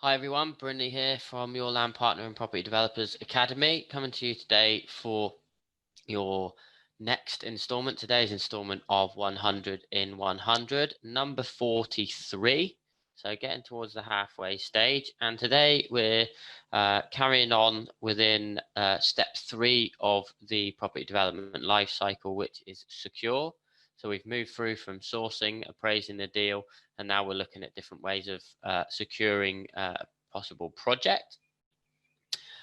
Hi everyone, Brindley here from your Land Partner and Property Developers Academy, coming to you today for your next installment. Today's installment of 100 in 100, number 43. So getting towards the halfway stage, and today we're carrying on within step 3 of the property development life cycle, which is secure. So we've moved through from sourcing, appraising the deal, and now we're looking at different ways of securing a possible project.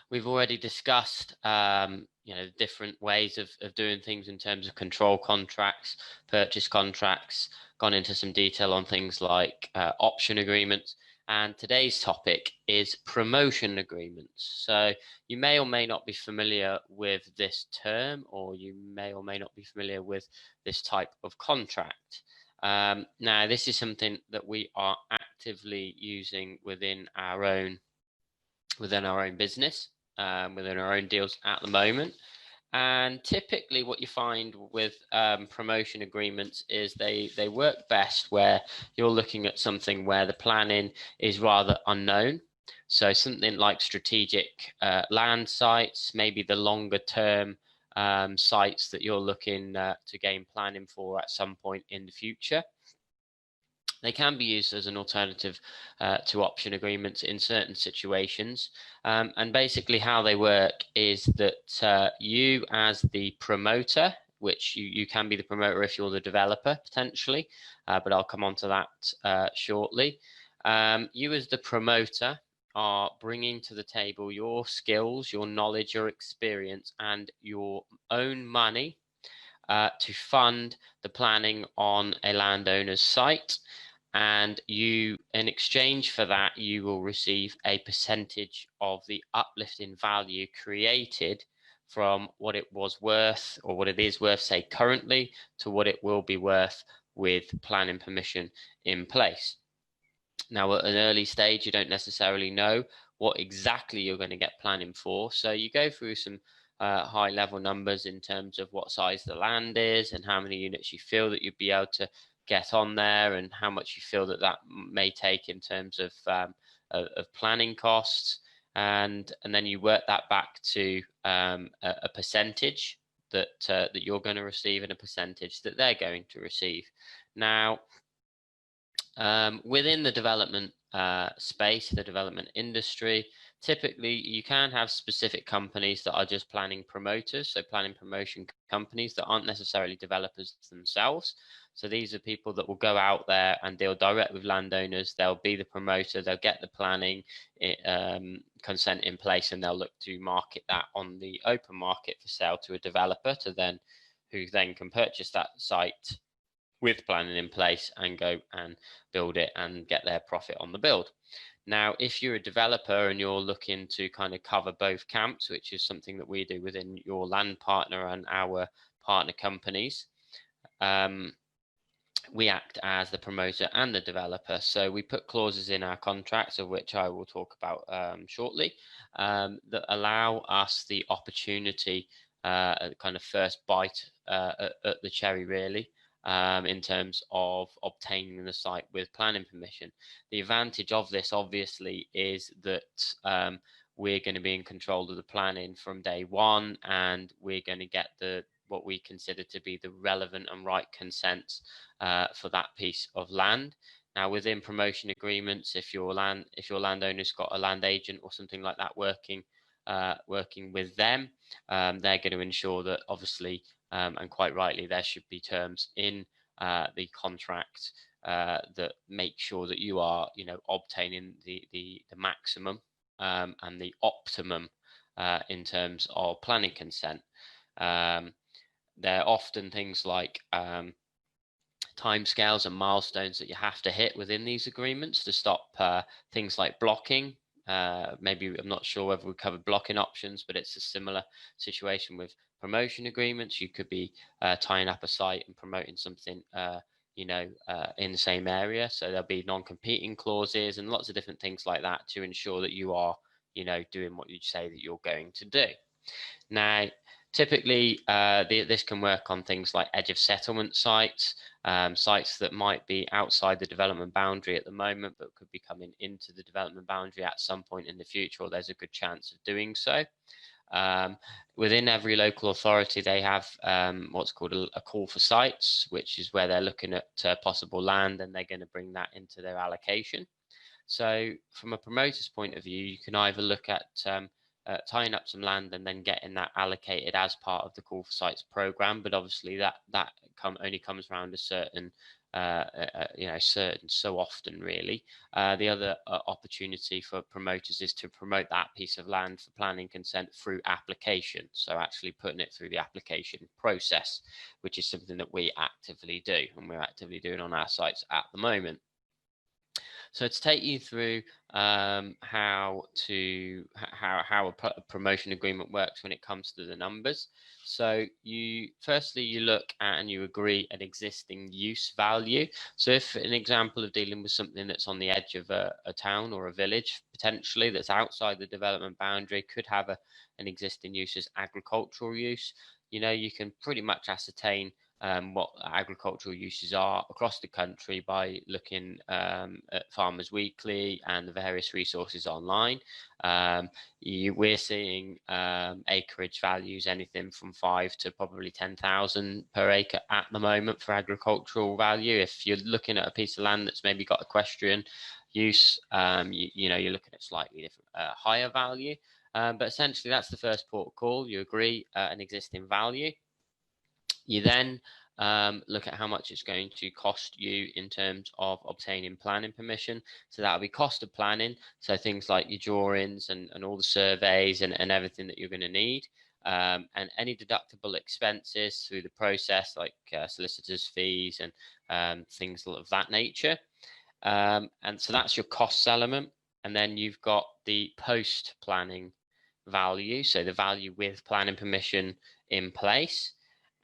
We've already discussed different ways of doing things in terms of control contracts, purchase contracts, gone into some detail on things like option agreements, and today's topic is promotion agreements. So you may or may not be familiar with this term, or you may or may not be familiar with this type of contract. Now, this is something that we are actively using within our own business, within our own deals at the moment. And typically what you find with promotion agreements is they work best where you're looking at something where the planning is rather unknown. So something like strategic land sites, maybe the longer term sites that you're looking to gain planning for at some point in the future. They can be used as an alternative to option agreements in certain situations. And basically how they work is that you as the promoter, which you can be the promoter if you're the developer potentially, but I'll come on to that shortly. You as the promoter are bringing to the table your skills, your knowledge, your experience, and your own money to fund the planning on a landowner's site. And you, in exchange for that, you will receive a percentage of the uplift in value created from what it was worth, or what it is worth, say currently, to what it will be worth with planning permission in place. Now, at an early stage, you don't necessarily know what exactly you're going to get planning for, so you go through some high level numbers in terms of what size the land is and how many units you feel that you'd be able to get on there, and how much you feel that may take in terms of planning costs, and then you work that back to a percentage that you're going to receive and a percentage that they're going to receive. Now, within the development space, the development industry, typically you can have specific companies that are just planning promoters, so planning promotion companies that aren't necessarily developers themselves. So these are people that will go out there and deal direct with landowners. They'll be the promoter, they'll get the planning consent in place, and they'll look to market that on the open market for sale to a developer who then can purchase that site with planning in place and go and build it and get their profit on the build. Now, if you're a developer and you're looking to kind of cover both camps, which is something that we do within your land partner and our partner companies, we act as the promoter and the developer. So we put clauses in our contracts, of which I will talk about shortly, that allow us the opportunity, kind of first bite at the cherry, really, in terms of obtaining the site with planning permission. The advantage of this, obviously, is that we're going to be in control of the planning from day one, and we're going to get what we consider to be the relevant and right consents for that piece of land. Now, within promotion agreements, if your landowner's got a land agent or something like that working with them, they're going to ensure that, obviously, and quite rightly, there should be terms in the contract that make sure that you are, obtaining the maximum and the optimum in terms of planning consent. There are often things like timescales and milestones that you have to hit within these agreements to stop things like blocking. Maybe, I'm not sure whether we covered blocking options, but it's a similar situation with promotion agreements. You could be tying up a site and promoting something in the same area, so there'll be non-competing clauses and lots of different things like that to ensure that you are doing what you say that you're going to do. Now, typically, this can work on things like edge of settlement sites, sites that might be outside the development boundary at the moment, but could be coming into the development boundary at some point in the future, or there's a good chance of doing so. Within every local authority, they have what's called a call for sites, which is where they're looking at possible land, and they're going to bring that into their allocation. So from a promoter's point of view, you can either look at tying up some land and then getting that allocated as part of the call for sites program, but obviously that only comes around a certain certain so often, really. The other opportunity for promoters is to promote that piece of land for planning consent through application, so actually putting it through the application process, which is something that we actively do, and we're actively doing on our sites at the moment. So to take you through how a promotion agreement works when it comes to the numbers. So firstly you look at and you agree an existing use value. So if an example of dealing with something that's on the edge of a town or a village, potentially that's outside the development boundary, could have an existing use as agricultural use. You can pretty much ascertain what agricultural uses are across the country by looking at Farmers Weekly and the various resources online. We're seeing acreage values anything from 5 to probably 10,000 per acre at the moment for agricultural value. If you're looking at a piece of land that's maybe got equestrian use, you're looking at slightly different, higher value. But essentially, that's the first port of call. You agree an existing value. You then look at how much it's going to cost you in terms of obtaining planning permission. So that'll be cost of planning. So things like your drawings and all the surveys and everything that you're going to need. And any deductible expenses through the process, like solicitors' fees and things of that nature. And so that's your costs element. And then you've got the post-planning value. So the value with planning permission in place.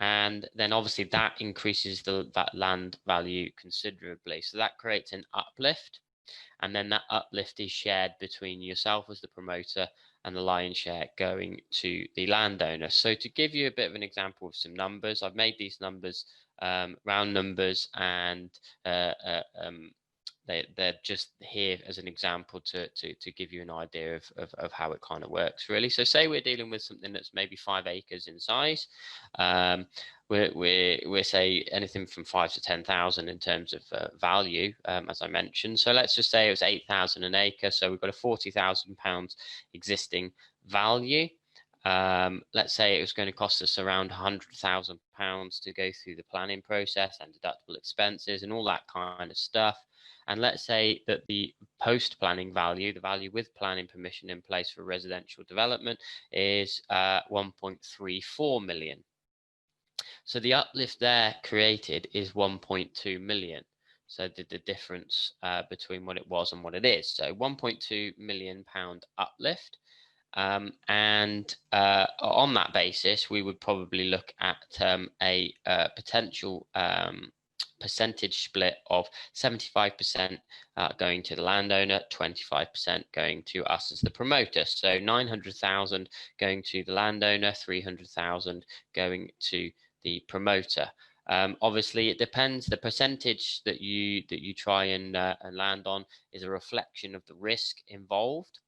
And then obviously that increases that land value considerably. So that creates an uplift. And then that uplift is shared between yourself as the promoter and the lion's share going to the landowner. So to give you a bit of an example of some numbers, I've made these numbers round numbers, and they're just here as an example to give you an idea of how it kind of works, really. So say we're dealing with something that's maybe 5 acres in size. We're say anything from 5 to 10,000 in terms of value, as I mentioned. So let's just say it was 8,000 an acre. So we've got a £40,000 existing value. Let's say it was going to cost us around £100,000 to go through the planning process and deductible expenses and all that kind of stuff. And let's say that the post-planning value, the value with planning permission in place for residential development, is 1.34 million. So the uplift there created is 1.2 million. So the difference between what it was and what it is. So £1.2 million uplift. And on that basis, we would probably look at a potential percentage split of 75% going to the landowner, 25% going to us as the promoter. So 900,000 going to the landowner, 300,000 going to the promoter. Obviously, it depends. The percentage that you try and land on is a reflection of the risk involved.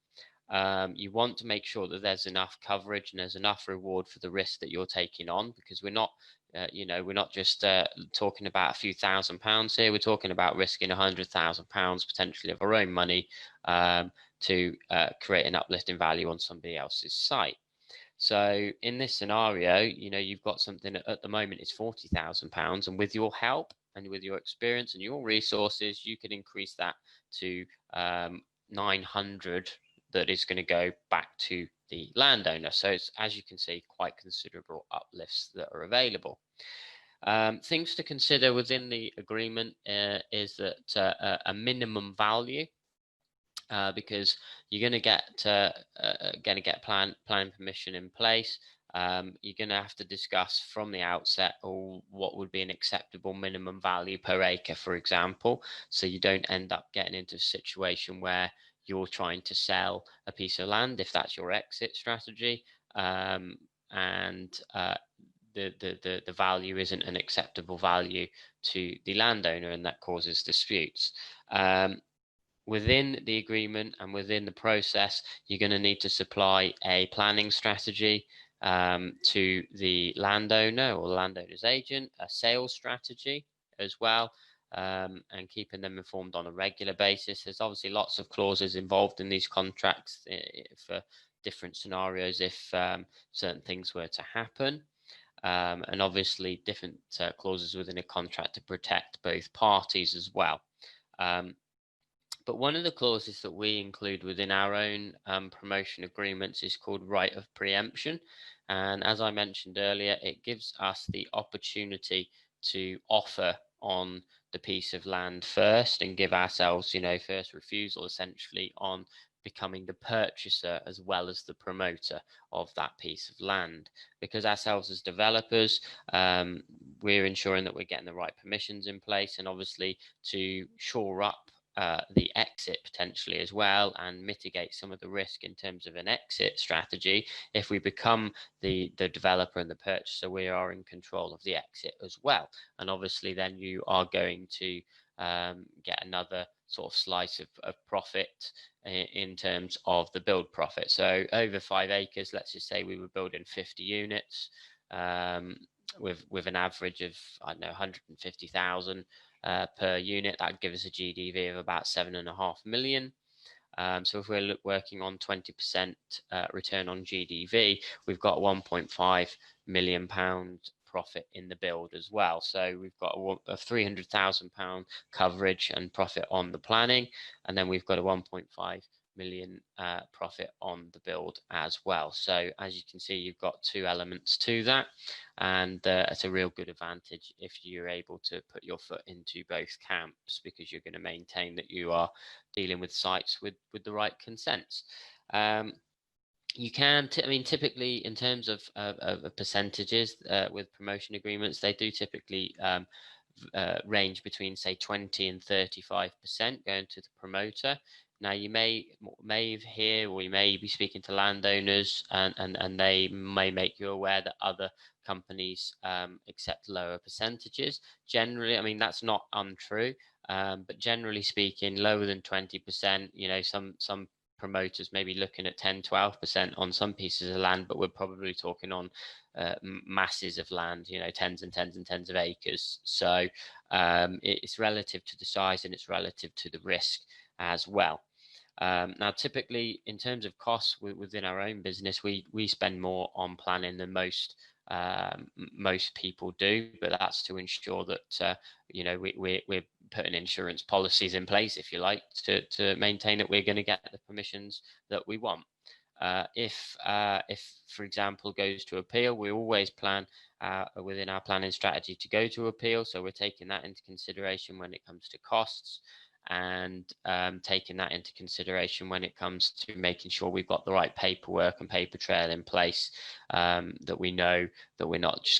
You want to make sure that there's enough coverage and there's enough reward for the risk that you're taking on, because we're not just talking about a few £1,000s here. We're talking about risking £100,000 potentially of our own money to create an uplift in value on somebody else's site. So in this scenario, you've got something that at the moment is £40,000, and with your help and with your experience and your resources, you could increase that to 900. That is going to go back to the landowner. So it's, as you can see, quite considerable uplifts that are available. Things to consider within the agreement is that a minimum value, because you're going to get planning permission in place. You're going to have to discuss from the outset what would be an acceptable minimum value per acre, for example, so you don't end up getting into a situation where you're trying to sell a piece of land, if that's your exit strategy, and the value isn't an acceptable value to the landowner, and that causes disputes. Within the agreement and within the process, you're going to need to supply a planning strategy to the landowner or the landowner's agent, a sales strategy as well, and keeping them informed on a regular basis. There's obviously lots of clauses involved in these contracts for different scenarios if certain things were to happen. And obviously different clauses within a contract to protect both parties as well. But one of the clauses that we include within our own promotion agreements is called right of preemption. And as I mentioned earlier, it gives us the opportunity to offer on the piece of land first and give ourselves, first refusal essentially on becoming the purchaser as well as the promoter of that piece of land. Because ourselves as developers, we're ensuring that we're getting the right permissions in place, and obviously to shore up the exit potentially as well and mitigate some of the risk in terms of an exit strategy. If we become the developer and the purchaser, we are in control of the exit as well. And obviously then you are going to get another sort of slice of profit in terms of the build profit. So over 5 acres, let's just say we were building 50 units with an average of, I don't know, 150,000 per unit. That would give us a GDV of about 7.5 million. So if we're working on 20% return on GDV, we've got 1.5 million pound profit in the build as well. So we've got a 300,000 pound coverage and profit on the planning, and then we've got a 1.5 million profit on the build as well. So as you can see, you've got two elements to that, and it's a real good advantage if you're able to put your foot into both camps, because you're going to maintain that you are dealing with sites with the right consents. You can, typically in terms of percentages with promotion agreements, they do typically range between say 20 and 35% going to the promoter. Now you may hear, or you may be speaking to landowners, and they may make you aware that other companies accept lower percentages. Generally, that's not untrue, but generally speaking, lower than 20%. Some promoters may be looking at 10-12% on some pieces of land, but we're probably talking on masses of land, tens and tens and tens of acres. So it's relative to the size, and it's relative to the risk as well. Now, typically, in terms of costs within our own business, we spend more on planning than most people do, but that's to ensure that we're putting insurance policies in place, if you like, to maintain that we're going to get the permissions that we want. If, for example, goes to appeal, we always plan within our planning strategy to go to appeal, so we're taking that into consideration when it comes to costs, and taking that into consideration when it comes to making sure we've got the right paperwork and paper trail in place, that we know that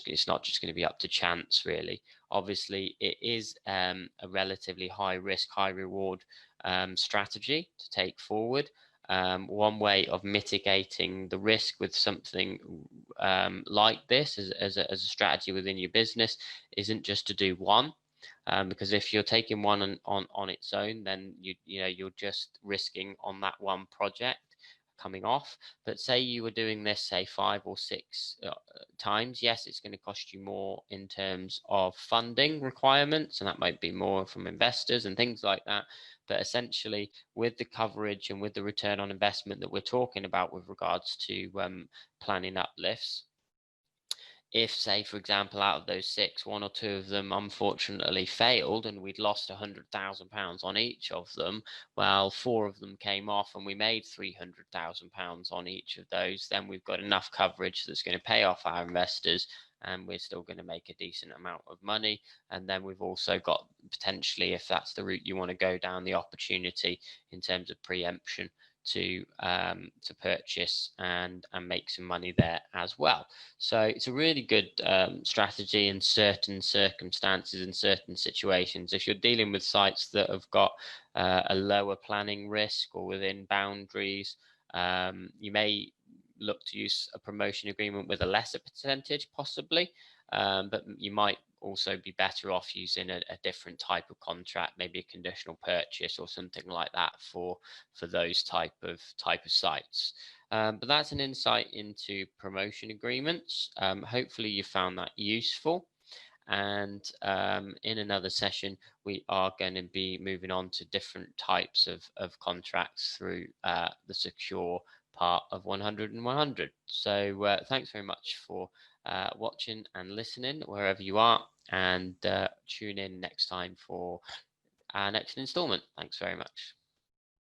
it's not just going to be up to chance, really. Obviously, it is a relatively high risk, high reward strategy to take forward. One way of mitigating the risk with something like this as a strategy within your business isn't just to do one. Because if you're taking one on its own, then you're just risking on that one project coming off. But say you were doing this, say 5 or 6 times, yes, it's going to cost you more in terms of funding requirements, and that might be more from investors and things like that. But essentially, with the coverage and with the return on investment that we're talking about with regards to planning uplifts, if, say, for example, out of those 6, 1 or 2 of them unfortunately failed and we'd lost £100,000 on each of them, well, 4 of them came off and we made £300,000 on each of those, then we've got enough coverage that's going to pay off our investors, and we're still going to make a decent amount of money. And then we've also got potentially, if that's the route you want to go down, the opportunity in terms of preemption to purchase and make some money there as well. So it's a really good strategy in certain circumstances, in certain situations. If you're dealing with sites that have got a lower planning risk or within boundaries, you may look to use a promotion agreement with a lesser percentage, possibly, but you might also be better off using a different type of contract, maybe a conditional purchase or something like that for those type of sites. But that's an insight into promotion agreements. Hopefully you found that useful. And in another session, we are going to be moving on to different types of contracts through the secure part of 100 and 100. So thanks very much for watching and listening wherever you are, and tune in next time for our next installment. Thanks very much.